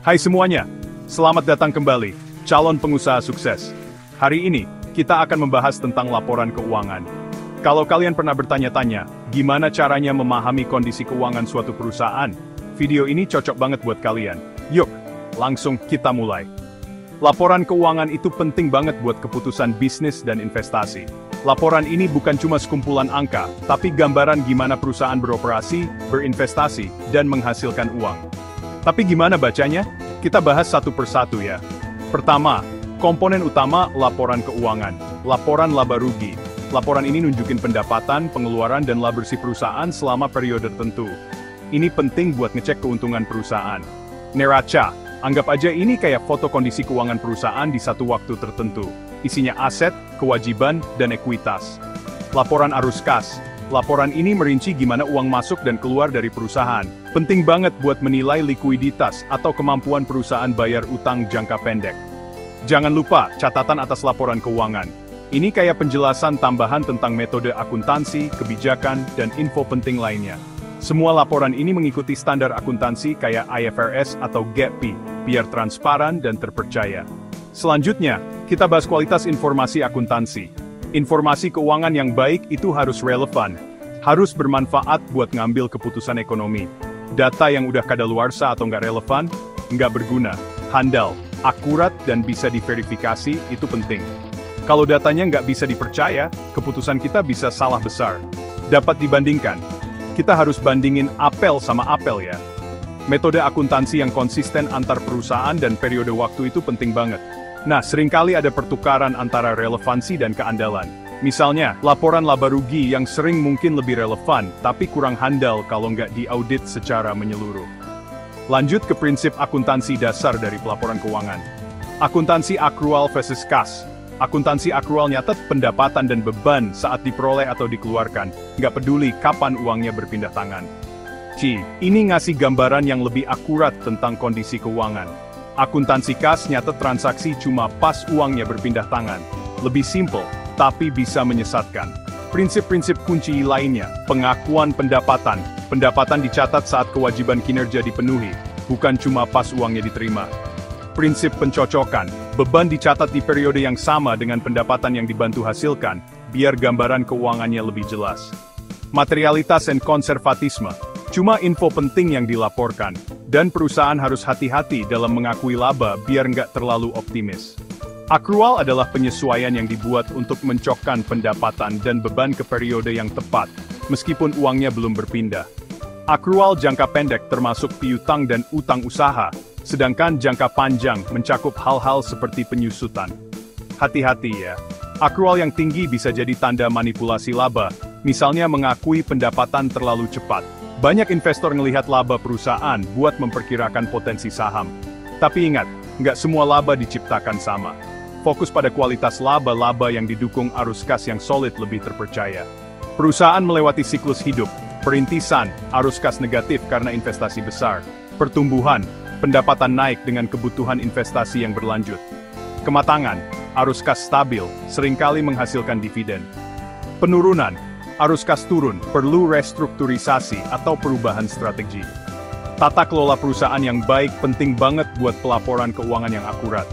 Hai semuanya, selamat datang kembali, calon pengusaha sukses. Hari ini, kita akan membahas tentang laporan keuangan. Kalau kalian pernah bertanya-tanya, gimana caranya memahami kondisi keuangan suatu perusahaan? Video ini cocok banget buat kalian. Yuk, langsung kita mulai. Laporan keuangan itu penting banget buat keputusan bisnis dan investasi. Laporan ini bukan cuma sekumpulan angka, tapi gambaran gimana perusahaan beroperasi, berinvestasi, dan menghasilkan uang. Tapi gimana bacanya? Kita bahas satu persatu ya. Pertama, komponen utama laporan keuangan. Laporan laba rugi. Laporan ini nunjukin pendapatan, pengeluaran, dan laba bersih perusahaan selama periode tertentu. Ini penting buat ngecek keuntungan perusahaan. Neraca. Anggap aja ini kayak foto kondisi keuangan perusahaan di satu waktu tertentu. Isinya aset, kewajiban, dan ekuitas. Laporan arus kas. Laporan ini merinci gimana uang masuk dan keluar dari perusahaan. Penting banget buat menilai likuiditas atau kemampuan perusahaan bayar utang jangka pendek. Jangan lupa catatan atas laporan keuangan. Ini kayak penjelasan tambahan tentang metode akuntansi, kebijakan, dan info penting lainnya. Semua laporan ini mengikuti standar akuntansi kayak IFRS atau GAAP, biar transparan dan terpercaya. Selanjutnya, kita bahas kualitas informasi akuntansi. Informasi keuangan yang baik itu harus relevan, harus bermanfaat buat ngambil keputusan ekonomi. Data yang udah kadaluarsa atau nggak relevan, nggak berguna. Handal, akurat, dan bisa diverifikasi itu penting. Kalau datanya nggak bisa dipercaya, keputusan kita bisa salah besar. Dapat dibandingkan. Kita harus bandingin apel sama apel ya. Metode akuntansi yang konsisten antar perusahaan dan periode waktu itu penting banget. Nah, seringkali ada pertukaran antara relevansi dan keandalan. Misalnya, laporan laba rugi yang sering mungkin lebih relevan, tapi kurang handal kalau nggak diaudit secara menyeluruh. Lanjut ke prinsip akuntansi dasar dari pelaporan keuangan. Akuntansi akrual versus kas. Akuntansi akrual nyatet pendapatan dan beban saat diperoleh atau dikeluarkan, nggak peduli kapan uangnya berpindah tangan. Ini ngasih gambaran yang lebih akurat tentang kondisi keuangan. Akuntansi kas nyatet transaksi cuma pas uangnya berpindah tangan. Lebih simple, tapi bisa menyesatkan. Prinsip-prinsip kunci lainnya, pengakuan pendapatan. Pendapatan dicatat saat kewajiban kinerja dipenuhi, bukan cuma pas uangnya diterima. Prinsip pencocokan, beban dicatat di periode yang sama dengan pendapatan yang dibantu hasilkan, biar gambaran keuangannya lebih jelas. Materialitas dan konservatisme, cuma info penting yang dilaporkan. Dan perusahaan harus hati-hati dalam mengakui laba biar nggak terlalu optimis. Akrual adalah penyesuaian yang dibuat untuk mencokkan pendapatan dan beban ke periode yang tepat, meskipun uangnya belum berpindah. Akrual jangka pendek termasuk piutang dan utang usaha, sedangkan jangka panjang mencakup hal-hal seperti penyusutan. Hati-hati ya, akrual yang tinggi bisa jadi tanda manipulasi laba, misalnya mengakui pendapatan terlalu cepat. Banyak investor ngelihat laba perusahaan buat memperkirakan potensi saham. Tapi ingat, nggak semua laba diciptakan sama. Fokus pada kualitas laba-laba yang didukung arus kas yang solid lebih terpercaya. Perusahaan melewati siklus hidup, perintisan, arus kas negatif karena investasi besar, pertumbuhan, pendapatan naik dengan kebutuhan investasi yang berlanjut. Kematangan, arus kas stabil, seringkali menghasilkan dividen. Penurunan, arus kas turun, perlu restrukturisasi atau perubahan strategi. Tata kelola perusahaan yang baik penting banget buat pelaporan keuangan yang akurat.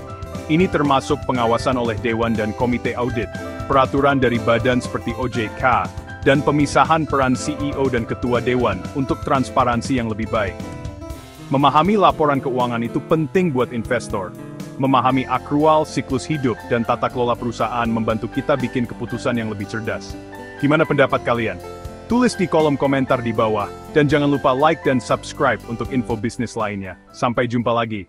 Ini termasuk pengawasan oleh Dewan dan Komite Audit, peraturan dari badan seperti OJK, dan pemisahan peran CEO dan Ketua Dewan untuk transparansi yang lebih baik. Memahami laporan keuangan itu penting buat investor. Memahami akrual, siklus hidup, dan tata kelola perusahaan membantu kita bikin keputusan yang lebih cerdas. Gimana pendapat kalian? Tulis di kolom komentar di bawah, dan jangan lupa like dan subscribe untuk info bisnis lainnya. Sampai jumpa lagi.